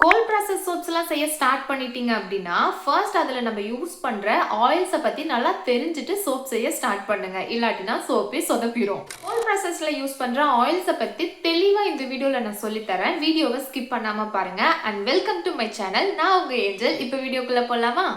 Gold process சோப்ஸ்லாம் செய்ய start பண்ணிட்டீங்க அப்படின்னா ஃபர்ஸ்ட் அதில் நம்ம யூஸ் பண்ணுற ஆயில்ஸை பற்றி நல்லா தெரிஞ்சுட்டு சோப் செய்ய ஸ்டார்ட் பண்ணுங்க. இல்லாட்டினா சோப்பே சொதப்பிடும். கோல்ட் ப்ராசஸில் யூஸ் பண்ணுற ஆயில்ஸை பற்றி தெளிவாக இந்த வீடியோவில் நான் சொல்லித்தரேன். வீடியோவை ஸ்கிப் பண்ணாமல் பாருங்க. And welcome to my channel. நான் உங்கள் ஏஞ்சல். இப்போ வீடியோக்குள்ளே போகலாமா?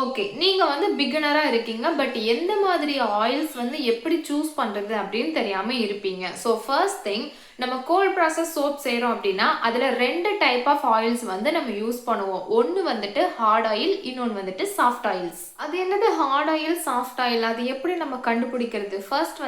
ஓகே, நீங்க பிகினரா இருக்கீங்க. பட் எந்த மாதிரி ஆயில்ஸ் எப்படி சூஸ் பண்றது அப்படின்னு தெரியாம இருப்பீங்க. ஸோ ஃபர்ஸ்ட் திங், நம்ம கோல்ட் ப்ராசஸ் சோப் செய்கிறோம் அப்படின்னா அதில் 2 டைப் ஆஃப் ஆயில்ஸ் நம்ம யூஸ் பண்ணுவோம். ஒன்று ஹார்ட் ஆயில், இன்னொன்று சாஃப்ட் ஆயில்ஸ். அது என்னது ஹார்ட் ஆயில், சாஃப்ட் ஆயில்? அது எப்படி நம்ம கண்டுபிடிக்கிறது? First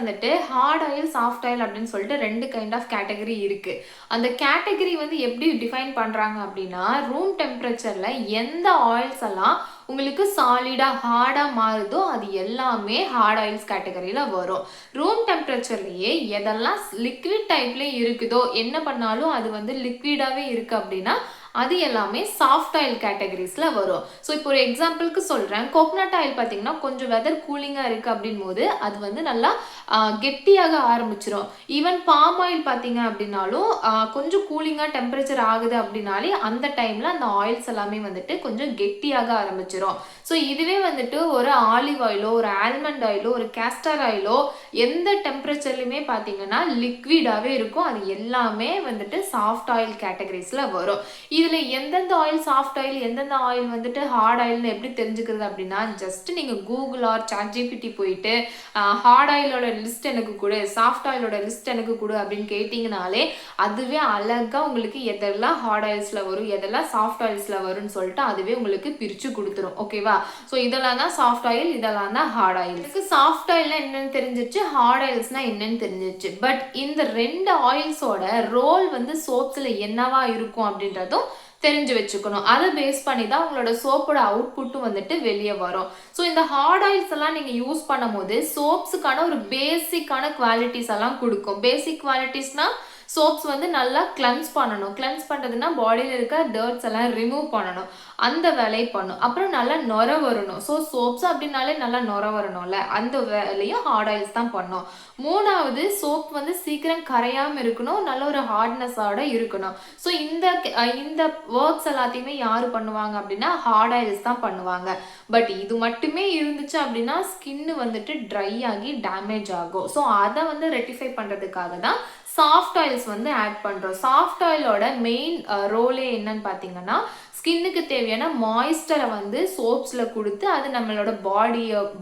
hard oil, soft oil அப்படின்னு சொல்லிட்டு 2 கைண்ட் ஆஃப் கேட்டகரி இருக்கு. அந்த கேட்டகரி எப்படி டிஃபைன் பண்றாங்க அப்படின்னா, ரூம் டெம்பரேச்சர்ல எந்த ஆயில்ஸ் எல்லாம் உங்களுக்கு சாலிடா ஹார்டா மாறுதோ அது எல்லாமே ஹார்ட் ஆயில்ஸ் கேட்டகரியில வரும். ரூம் டெம்பரேச்சர்லயே எதெல்லாம் லிக்விட் டைப்ல இருக்குதோ, என்ன பண்ணாலும் அது லிக்விடாவே இருக்கு அப்படின்னா அது எல்லாமே சாஃப்ட் ஆயில் கேட்டகரிஸ்ல வரும். ஸோ இப்போ ஒரு எக்ஸாம்பிளுக்கு சொல்றேன். கோகனட் ஆயில் பார்த்தீங்கன்னா கொஞ்சம் வெதர் கூலிங்கா இருக்கு அப்படின் போது அது நல்லா கெட்டியாக ஆரம்பிச்சிடும். ஈவன் பாம் ஆயில் பார்த்தீங்க அப்படின்னாலும் கொஞ்சம் கூலிங்கா டெம்பரேச்சர் ஆகுது அப்படின்னாலே அந்த டைம்ல அந்த ஆயில்ஸ் எல்லாமே கொஞ்சம் கெட்டியாக ஆரம்பிச்சிடும். ஸோ இதுவே ஒரு ஆலிவ் ஆயிலோ, ஒரு ஆல்மண்ட் ஆயிலோ, ஒரு கேஸ்டர் ஆயிலோ எந்த டெம்பரேச்சர்லையுமே பார்த்தீங்கன்னா லிக்விடாவே இருக்கும். அது எல்லாமே சாஃப்ட் ஆயில் கேட்டகரிஸ்ல வரும். இதுல எந்தெந்த ஆயில் சாஃப்ட் ஆயில், எந்தெந்த ஆயில் ஹார்ட் ஆயில்னு எப்படி தெரிஞ்சுக்கிறது அப்படின்னா, ஜஸ்ட் நீங்க கூகுள் ஆர் சாட்ஜிபிடி போயிட்டு ஹார்ட் ஆயிலோட லிஸ்ட் எனக்கு கொடு, சாஃப்ட் ஆயிலோட லிஸ்ட் எனக்கு கொடு அப்படின்னு கேட்டிங்கனாலே அதுவே அழகா உங்களுக்கு எதெல்லாம் ஹார்ட் ஆயில்ஸ்ல வரும், எதெல்லாம் சாஃப்ட் ஆயில்ஸ்ல வரும்னு சொல்லிட்டு அதுவே உங்களுக்கு பிரிச்சு கொடுத்துரும். ஓகேவா? ஸோ இதெல்லாம் தான் சாஃப்ட் ஆயில், இதெல்லாம் தான் ஹார்ட் ஆயில். இதுக்கு சாஃப்ட் ஆயில்னா என்னன்னு தெரிஞ்சிருச்சு, ஹார்ட் ஆயில்ஸ்னா என்னன்னு தெரிஞ்சிருச்சு. பட் இந்த 2 ஆயில்ஸோட ரோல் சோப்ஸ்ல என்னவா இருக்கும் அப்படின்றதும் தெரிஞ்சு வச்சுக்கணும். அதை பேஸ் பண்ணி தான் உங்களோட சோப்போட அவுட்புட்டும் வெளியே வரும். ஸோ இந்த ஹார்ட் ஆயில்ஸ் எல்லாம் நீங்க யூஸ் பண்ணும் போது சோப்ஸுக்கான ஒரு பேசிக்கான குவாலிட்டிஸ் எல்லாம் கொடுக்கும். பேசிக் குவாலிட்டிஸ்னா சோப்ஸ் நல்லா கிளென்ஸ் பண்ணணும். கிளென்ஸ் பண்ணுறதுன்னா பாடியில் இருக்க டர்ட்ஸ் எல்லாம் ரிமூவ் பண்ணணும். அந்த வேலையை பண்ணும். அப்புறம் நல்லா நொர வரணும். ஸோ சோப்ஸ் அப்படின்னாலே நல்லா நொர வரணும்ல, அந்த வேலையும் ஹார்ட் ஆயில்ஸ் தான் பண்ணும். மூணாவது, சோப் சீக்கிரம் கரையாமல் இருக்கணும், நல்ல ஒரு ஹார்ட்னஸோட இருக்கணும். ஸோ இந்த ஒர்க்ஸ் எல்லாத்தையுமே யார் பண்ணுவாங்க அப்படின்னா ஹார்ட் ஆயில்ஸ் தான் பண்ணுவாங்க. பட் இது மட்டுமே இருந்துச்சு அப்படின்னா ஸ்கின்னு ட்ரை ஆகி டேமேஜ் ஆகும். ஸோ அதை ரெக்டிஃபை பண்ணுறதுக்காக தான் சாஃப்ட் ஆயில்ஸ் ஆட் பண்ணுறோம். சாஃப்ட் ஆயிலோட மெயின் ரோலே என்னன்னு பார்த்தீங்கன்னா, ஸ்கின்னுக்கு தேவையான மாய்ஸ்டரை சோப்ஸில் கொடுத்து அது நம்மளோட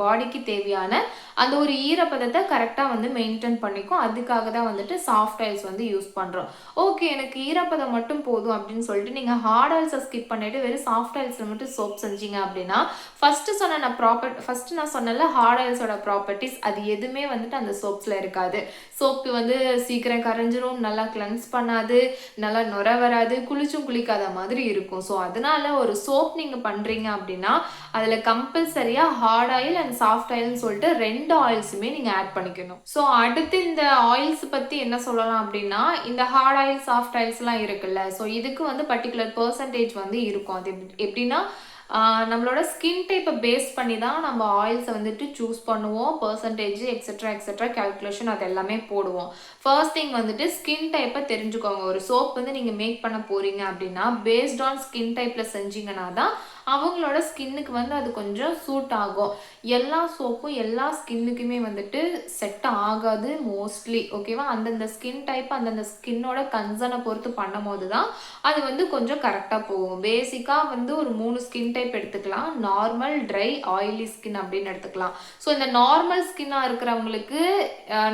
பாடிக்கு தேவையான அந்த ஒரு ஈரப்பதத்தை கரெக்டாக மெயின்டைன் பண்ணிக்கும். அதுக்காக தான் சாஃப்ட் ஆயில்ஸ் யூஸ் பண்ணுறோம். ஓகே, எனக்கு ஈரப்பதம் மட்டும் போதும் அப்படின்னு சொல்லிட்டு நீங்கள் ஹார்ட் ஆயில்ஸை ஸ்கிப் பண்ணிவிட்டு வெறும் சாஃப்ட் ஆயில்ஸில் மட்டும் சோப் செஞ்சீங்க அப்படின்னா ஃபஸ்ட்டு நான் சொன்னல ஹார்ட் ஆயில்ஸோட ப்ராப்பர்ட்டிஸ் அது எதுவுமே அந்த சோப்ஸில் இருக்காது. சோப்பு சீக்கிரம் கரைஞ்சிரும், நல்லா கிளென்ஸ் பண்ணாது, நல்லா நுர வராது, குளிச்சும் குளிக்காத மாதிரி இருக்கும். ஸோ அதனால ஒரு சோப் நீங்கள் பண்ணுறீங்க அப்படின்னா அதில் கம்பல்சரியாக ஹார்ட் ஆயில் அண்ட் சாஃப்ட் ஆயில்னு சொல்லிட்டு 2 ஆயில்ஸுமே நீங்கள் ஆட் பண்ணிக்கணும். ஸோ அடுத்து இந்த ஆயில்ஸ் பற்றி என்ன சொல்லலாம் அப்படின்னா, இந்த ஹார்ட் ஆயில், சாஃப்ட் ஆயில்ஸ்லாம் இருக்குல்ல, ஸோ இதுக்கு பர்டிகுலர் பர்சன்டேஜ் இருக்கும். அது எப்படின்னா நம்மளோட ஸ்கின் டைப்பை பேஸ் பண்ணி தான் நம்ம ஆயில்ஸை சூஸ் பண்ணுவோம். பர்சன்டேஜ் எக்ஸெட்ரா எக்ஸெட்ரா கேல்குலேஷன் அது எல்லாமே போடுவோம். ஃபர்ஸ்ட் திங் ஸ்கின் டைப்பை தெரிஞ்சுக்கோங்க. ஒரு சோப் நீங்கள் மேக் பண்ண போகிறீங்க அப்படின்னா பேஸ்ட் ஆன் ஸ்கின் டைப்பில் செஞ்சீங்கன்னா தான் அவங்களோட ஸ்கின்னுக்கு அது கொஞ்சம் சூட் ஆகும். எல்லா சோப்பும் எல்லா ஸ்கின்னுக்குமே செட் ஆகாது மோஸ்ட்லி. ஓகேவா? அந்தந்த ஸ்கின் டைப் அந்தந்த ஸ்கின்னோட கன்சர்னை பொறுத்து பண்ணும் போது தான் அது கொஞ்சம் கரெக்டாக போகும். பேசிக்காக ஒரு 3 ஸ்கின் டைப் எடுத்துக்கலாம். நார்மல், ட்ரை, ஆயிலி ஸ்கின் அப்படின்னு எடுத்துக்கலாம். ஸோ இந்த நார்மல் ஸ்கின்னாக இருக்கிறவங்களுக்கு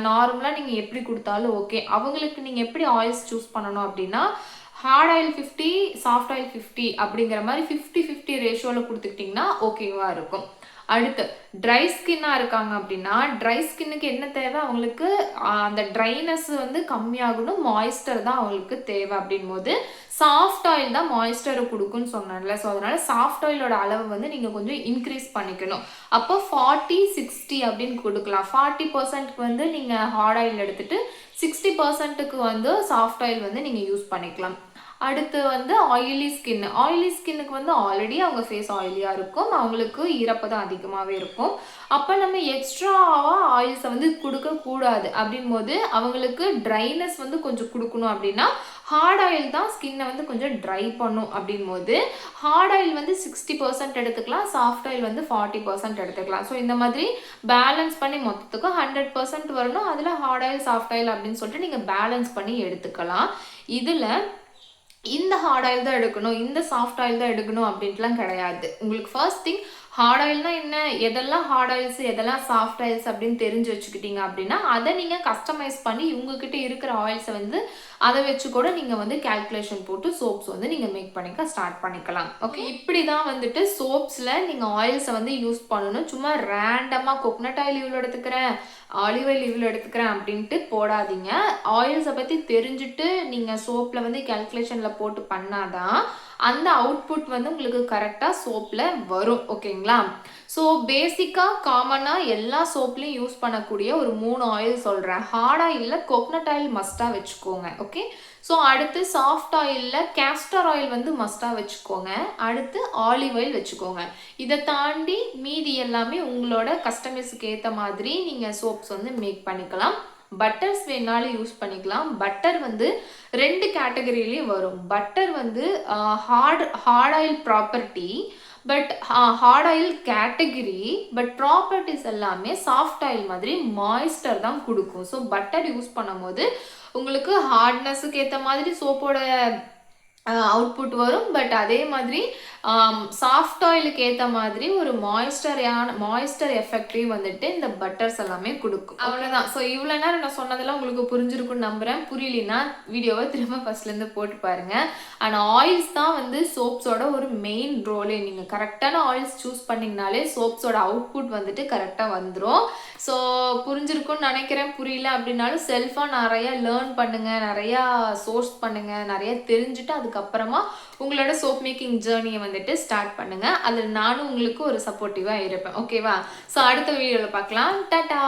நார்மலாக நீங்கள் எப்படி கொடுத்தாலும் ஓகே. அவங்களுக்கு நீங்கள் எப்படி ஆயில்ஸ் சூஸ் பண்ணணும் அப்படின்னா, ஹார்ட் ஆயில் 50, சாஃப்ட் ஆயில் 50 அப்படிங்கிற மாதிரி 50-50 ரேஷியோவில் கொடுத்துக்கிட்டிங்கன்னா ஓகேவா இருக்கும். அடுத்து ட்ரை ஸ்கின்னாக இருக்காங்க அப்படின்னா, ட்ரை ஸ்கின்னுக்கு என்ன தேவை? அவங்களுக்கு அந்த ட்ரைனஸ் கம்மியாகணும், மாய்ஸ்டர் தான் அவங்களுக்கு தேவை. அப்படின் போது சாஃப்ட் ஆயில் தான் மாய்ஸ்டரை கொடுக்குன்னு சொன்னேன்ல. ஸோ அதனால சாஃப்ட் ஆயிலோட அளவு நீங்கள் கொஞ்சம் இன்க்ரீஸ் பண்ணிக்கணும். அப்போ 40-60 அப்படின்னு கொடுக்கலாம். 40% நீங்கள் ஹார்ட் ஆயில் எடுத்துட்டு 60%க்கு சாஃப்ட் ஆயில் நீங்கள் யூஸ் பண்ணிக்கலாம். அடுத்து ஆயிலி ஸ்கின்னுக்கு ஆல்ரெடி அவங்க ஃபேஸ் ஆயிலியாக இருக்கும், அவங்களுக்கு ஈரப்பதம் அதிகமாகவே இருக்கும். அப்போ நம்ம எக்ஸ்ட்ராவாக ஆயில்ஸை கொடுக்கக்கூடாது. அப்படின் போது அவங்களுக்கு ட்ரைனஸ் கொஞ்சம் கொடுக்கணும் அப்படின்னா ஹார்ட் ஆயில் தான் ஸ்கின்னை வந்து கொஞ்சம் ட்ரை பண்ணும். அப்படின்போது ஹார்ட் ஆயில் வந்து 60% எடுத்துக்கலாம், சாஃப்ட் ஆயில் வந்து 40% எடுத்துக்கலாம். ஸோ இந்த மாதிரி பேலன்ஸ் பண்ணி மொத்தத்துக்கும் 100% வரணும். அதில் ஹார்ட் ஆயில் சாஃப்ட் ஆயில் அப்படின்னு சொல்லிட்டு நீங்கள் பேலன்ஸ் பண்ணி எடுத்துக்கலாம். இதில் இந்த ஹார்ட் ஆயில் தான் எடுக்கணும், இந்த சாஃப்ட் ஆயில் தான் எடுக்கணும் அப்படின்ட்டுலாம் கிடையாது. உங்களுக்கு ஃபர்ஸ்ட் திங் ஹார்ட் ஆயில்னா என்ன, எதெல்லாம் ஹார்ட் ஆயில்ஸ் எதெல்லாம் சாஃப்ட் ஆயில்ஸ் அப்படின்னு தெரிஞ்சு வச்சுக்கிட்டீங்க அப்படின்னா அதை நீங்கள் கஸ்டமைஸ் பண்ணி உங்ககிட்ட இருக்கிற ஆயில்ஸை வந்து அதை வச்சு கூட நீங்கள் வந்து கால்குலேஷன் போட்டு சோப்ஸ் வந்து நீங்கள் மேக் பண்ணிக்க ஸ்டார்ட் பண்ணிக்கலாம். ஓகே, இப்படி தான் வந்துட்டு சோப்ஸில் நீங்கள் ஆயில்ஸை வந்து யூஸ் பண்ணணும். சும்மா ரேண்டமாக கோகனட் ஆயில் இவ்வளோ எடுத்துக்கிறேன், ஆலிவ் ஆயில் இவ்வளோ எடுத்துக்கிறேன் அப்படின்ட்டு போடாதீங்க. ஆயில்ஸை பற்றி தெரிஞ்சுட்டு நீங்கள் சோப்பில் வந்து கால்குலேஷனில் போட்டு பண்ணாதான் அந்த அவுட்புட் வந்து உங்களுக்கு கரெக்டாக சோப்பில் வரும். ஓகேங்களா? ஸோ பேசிக்காக காமனாக எல்லா சோப்லையும் யூஸ் பண்ணக்கூடிய ஒரு 3 ஆயில் சொல்கிறேன். ஹார்ட் ஆயிலில் கோகனட் ஆயில் மஸ்ட்டாக வச்சுக்கோங்க. ஓகே, ஸோ அடுத்து சாஃப்ட் ஆயிலில் கேஸ்டர் ஆயில் வந்து மஸ்ட்டாக வச்சுக்கோங்க. அடுத்து ஆலிவ் ஆயில் வச்சுக்கோங்க. இதை தாண்டி மீதி எல்லாமே உங்களோட கஸ்டமைஸுக்கு ஏற்ற மாதிரி நீங்கள் சோப்ஸ் வந்து மேக் பண்ணிக்கலாம். பட்டர்ஸ் வேணாலும் யூஸ் பண்ணிக்கலாம். பட்டர் வந்து 2 கேட்டகரியிலையும் வரும். பட்டர் வந்து hard oil property, but hard oil category, but properties எல்லாமே சாஃப்ட் ஆயில் மாதிரி மாய்ஸ்டர் தான் கொடுக்கும். ஸோ பட்டர் யூஸ் பண்ணும்போது உங்களுக்கு ஹார்ட்னஸுக்கு ஏற்ற மாதிரி சோப்போட அவுட்புட் வரும். பட் அதே மாதிரி சாஃப்ட் ஆயிலுக்கு ஏற்ற மாதிரி ஒரு மாய்ஸ்டர் எஃபெக்டையும் வந்துட்டு இந்த பட்டர்ஸ் எல்லாமே கொடுக்கும். அவ்வளோதான். ஸோ இவ்வளோ நேரம் நான் சொன்னதெல்லாம் உங்களுக்கு புரிஞ்சிருக்குன்னு நம்புகிறேன். புரியலனா வீடியோவை திரும்ப ஃபர்ஸ்ட்லேருந்து போட்டு பாருங்கள். அண்ட் ஆயில்ஸ் தான் வந்து சோப்ஸோட ஒரு மெயின் ரோலே. நீங்கள் கரெக்டான ஆயில்ஸ் சூஸ் பண்ணிங்கனாலே சோப்ஸோட அவுட்புட் வந்துட்டு கரெக்டாக வந்துடும். ஸோ புரிஞ்சிருக்குன்னு நினைக்கிறேன். புரியல அப்படின்னாலும் செல்ஃபாக நிறையா லேர்ன் பண்ணுங்கள், நிறையா சோர்ஸ் பண்ணுங்கள், நிறையா தெரிஞ்சுட்டு அதுக்கப்புறமா உங்களோட சோப் மேக்கிங் ஜேர்னியை வந்துட்டு ஸ்டார்ட் பண்ணுங்கள். அதில் நானும் உங்களுக்கு ஒரு சப்போர்ட்டிவாக இருப்பேன். ஓகேவா? ஸோ அடுத்த வீடியோவில் பார்க்கலாம். டாடா.